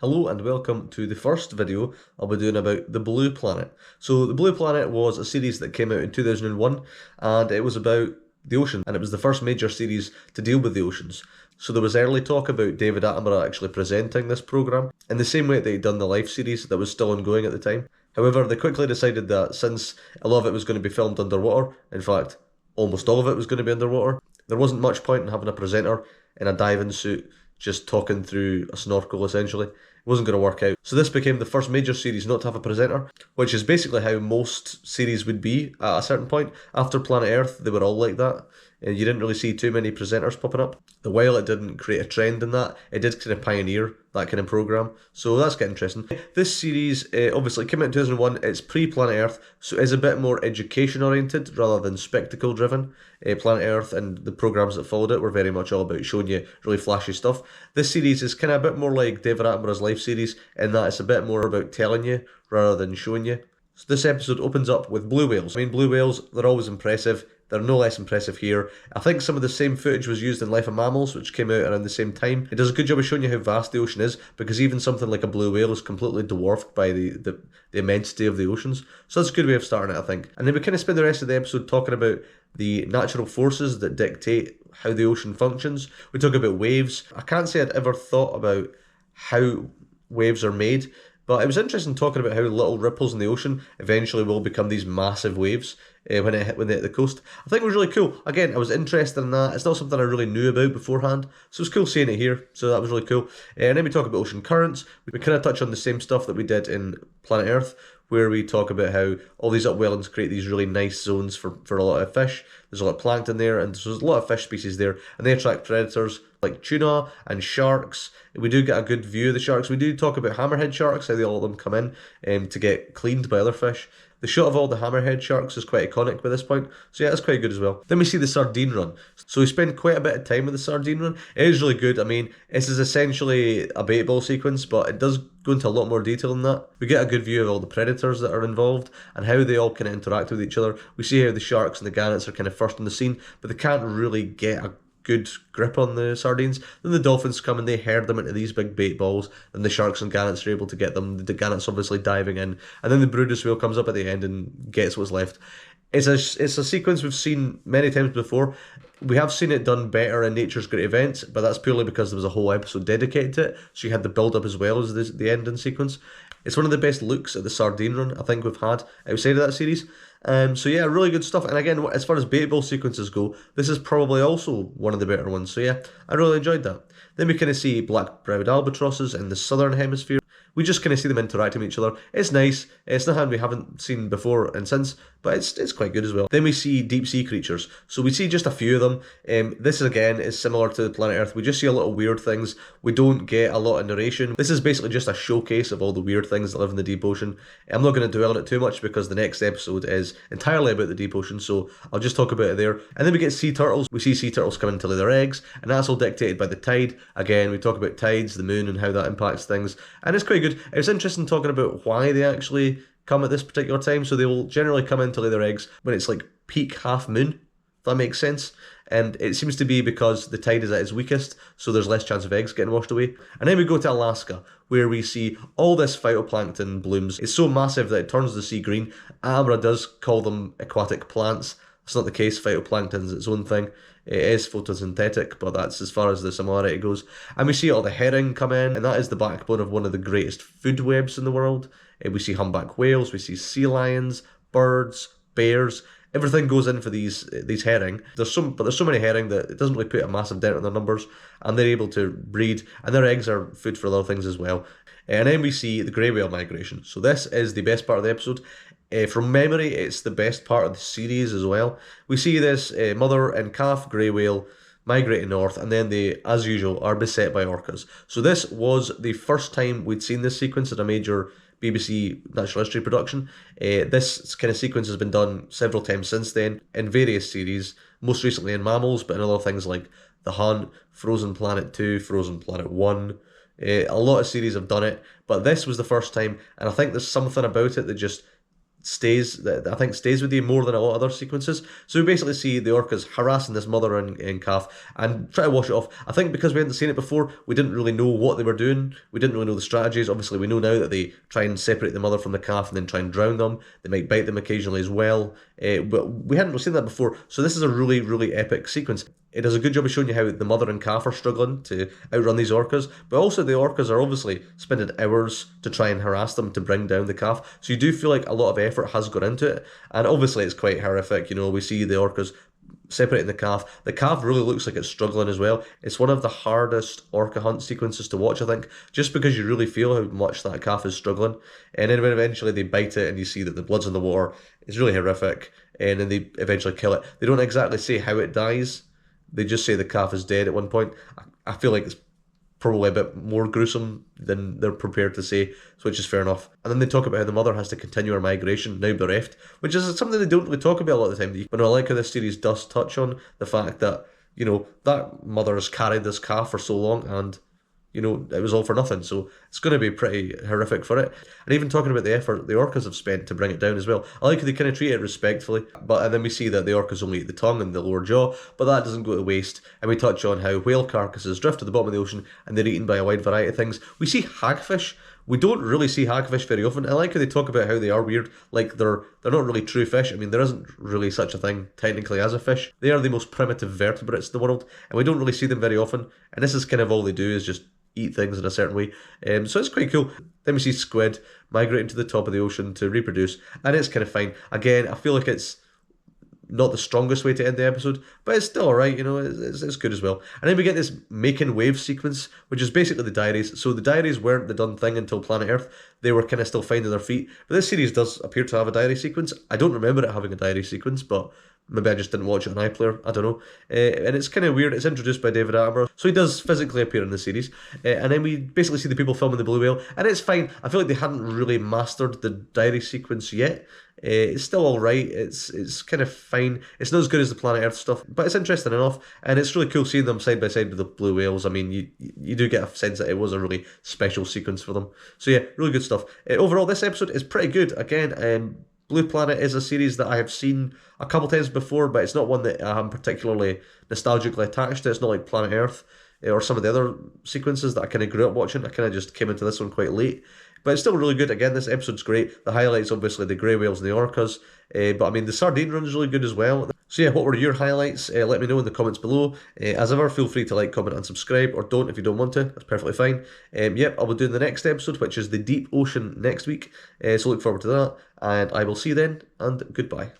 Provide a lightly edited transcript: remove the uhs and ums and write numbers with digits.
Hello and welcome to the first video I'll be doing about The Blue Planet. So The Blue Planet was a series that came out in 2001 and it was about the ocean, and it was the first major series to deal with the oceans. So there was early talk about David Attenborough actually presenting this programme in the same way that he'd done the Life series that was still ongoing at the time. However, they quickly decided that since a lot of it was going to be filmed underwater, in fact, almost all of it was going to be underwater, there wasn't much point in having a presenter in a diving suit just talking through a snorkel essentially. It wasn't going to work out. So this became the first major series not to have a presenter, which is basically how most series would be at a certain point. After Planet Earth, they were all like that. And you didn't really see too many presenters popping up. While it didn't create a trend in that, it did kind of pioneer that kind of program. So that's getting interesting. This series obviously came out in 2001. It's pre-Planet Earth, so it's a bit more education oriented rather than spectacle driven. Planet Earth and the programs that followed it were very much all about showing you really flashy stuff. This series is kind of a bit more like David Attenborough's Life series in that it's a bit more about telling you rather than showing you. So this episode opens up with blue whales. I mean, blue whales, they're always impressive. They're no less impressive here. I think some of the same footage was used in Life of Mammals, which came out around the same time. It does a good job of showing you how vast the ocean is, because even something like a blue whale is completely dwarfed by the immensity of the oceans. So that's a good way of starting it, I think. And then we kind of spend the rest of the episode talking about the natural forces that dictate how the ocean functions. We talk about waves. I can't say I'd ever thought about how waves are made, but it was interesting talking about how little ripples in the ocean eventually will become these massive waves when they hit the coast. I think it was really cool. Again, I was interested in that. It's not something I really knew about beforehand, so it's cool seeing it here. So that was really cool. And then we talk about ocean currents. We kind of touch on the same stuff that we did in Planet Earth, where we talk about how all these upwellings create these really nice zones for a lot of fish. There's a lot of plankton there, and there's a lot of fish species there, and they attract predators like tuna and sharks. We do get a good view of the sharks. We do talk about hammerhead sharks, how all of them come in to get cleaned by other fish. The shot of all the hammerhead sharks is quite iconic by this point, so yeah, that's quite good as well. Then we see the sardine run. So we spend quite a bit of time with the sardine run. It is really good. I mean, this is essentially a bait ball sequence, but it does go into a lot more detail than that. We get a good view of all the predators that are involved and how they all kind of interact with each other. We see how the sharks and the gannets are kind of first on the scene, but they can't really get a good grip on the sardines. Then the dolphins come and they herd them into these big bait balls, and the sharks and gannets are able to get them. The gannets obviously diving in, and then the Brutus whale comes up at the end and gets what's left. It's a sequence we've seen many times before. We have seen it done better in Nature's Great Events, but that's purely because there was a whole episode dedicated to it, so you had the build up as well as the ending sequence. It's one of the best looks at the sardine run I think we've had outside of that series. So yeah, really good stuff. And again, as far as bait ball sequences go, this is probably also one of the better ones. So yeah, I really enjoyed that. Then we kind of see black-browed albatrosses in the southern hemisphere. We just kind of see them interacting with each other. It's nice. It's nothing we haven't seen before and since, but it's quite good as well. Then we see deep sea creatures. So we see just a few of them. This again is similar to Planet Earth. We just see a lot of weird things. We don't get a lot of narration. This is basically just a showcase of all the weird things that live in the deep ocean. I'm not going to dwell on it too much because the next episode is entirely about the deep ocean, so I'll just talk about it there. And then we get sea turtles. We see sea turtles coming to lay their eggs, and that's all dictated by the tide. Again, we talk about tides, the moon, and how that impacts things, and it's quite good. It's interesting talking about why they actually come at this particular time. So they will generally come in to lay their eggs when it's like peak half moon, if that makes sense. And it seems to be because the tide is at its weakest, so there's less chance of eggs getting washed away. And then we go to Alaska, where we see all this phytoplankton blooms. It's so massive that it turns the sea green. Abra does call them aquatic plants. It's not the case. Phytoplankton is its own thing. It is photosynthetic, but that's as far as the similarity goes. And we see all the herring come in, and that is the backbone of one of the greatest food webs in the world. We see humpback whales, we see sea lions, birds, bears. Everything goes in for these herring. There's so many herring that it doesn't really put a massive dent on their numbers, and they're able to breed, and their eggs are food for other things as well. And then we see the grey whale migration. So this is the best part of the episode. From memory, it's the best part of the series as well. We see this mother and calf grey whale migrating north, and then they, as usual, are beset by orcas. So this was the first time we'd seen this sequence in a major BBC natural history production. This kind of sequence has been done several times since then in various series, most recently in Mammals, but in other things like The Hunt, Frozen Planet 2, Frozen Planet 1. A lot of series have done it, but this was the first time, and I think there's something about it that just that I think stays with you more than a lot of other sequences. So we basically see the orcas harassing this mother and calf and try to wash it off. I think because we hadn't seen it before, we didn't really know what they were doing. We didn't really know the strategies. Obviously, we know now that they try and separate the mother from the calf and then try and drown them. They might bite them occasionally as well. But we hadn't seen that before. So this is a really, really epic sequence. It does a good job of showing you how the mother and calf are struggling to outrun these orcas, but also the orcas are obviously spending hours to try and harass them to bring down the calf. So you do feel like a lot of effort has gone into it, and obviously it's quite horrific. You know, we see the orcas separating the calf. The calf really looks like it's struggling as well. It's one of the hardest orca hunt sequences to watch, I think, just because you really feel how much that calf is struggling. And then when eventually they bite it and you see that the blood's in the water, it's really horrific. And then they eventually kill it. They don't exactly say how it dies. They just say the calf is dead at one point. I feel like it's probably a bit more gruesome than they're prepared to say, which is fair enough. And then they talk about how the mother has to continue her migration, now bereft, which is something they don't really talk about a lot of the time. But I like how this series does touch on the fact that, you know, that mother has carried this calf for so long and, you know, it was all for nothing. So it's going to be pretty horrific for it. And even talking about the effort the orcas have spent to bring it down as well. I like how they kind of treat it respectfully. And then we see that the orcas only eat the tongue and the lower jaw, but that doesn't go to waste. And we touch on how whale carcasses drift to the bottom of the ocean and they're eaten by a wide variety of things. We see hagfish. We don't really see hagfish very often. I like how they talk about how they are weird, like they're not really true fish. I mean, there isn't really such a thing technically as a fish. They are the most primitive vertebrates in the world, and we don't really see them very often. And this is kind of all they do is just eat things in a certain way. So it's quite cool. Then we see squid migrating to the top of the ocean to reproduce, and it's kind of fine. Again, I feel like it's not the strongest way to end the episode, but it's still alright, you know, it's good as well. And then we get this making waves sequence, which is basically the diaries. So the diaries weren't the done thing until Planet Earth. They were kind of still finding their feet. But this series does appear to have a diary sequence. I don't remember it having a diary sequence, but maybe I just didn't watch it on iPlayer. I don't know. And it's kind of weird. It's introduced by David Attenborough. So he does physically appear in the series. And then we basically see the people filming the blue whale. And it's fine. I feel like they hadn't really mastered the diary sequence yet. It's still alright. It's kind of fine. It's not as good as the Planet Earth stuff, but it's interesting enough. And it's really cool seeing them side by side with the blue whales. I mean, you do get a sense that it was a really special sequence for them. So yeah, really good stuff. Overall, this episode is pretty good. Again, Blue Planet is a series that I have seen a couple times before, but it's not one that I'm particularly nostalgically attached to. It's not like Planet Earth or some of the other sequences that I kind of grew up watching. I kind of just came into this one quite late. But it's still really good. Again, this episode's great. The highlights, obviously, the grey whales and the orcas. But I mean, the sardine run's really good as well. So yeah, what were your highlights? Let me know in the comments below. As ever, feel free to like, comment and subscribe, or don't if you don't want to. That's perfectly fine. Yep, I'll be doing the next episode, which is the deep ocean next week. So look forward to that. And I will see you then, and goodbye.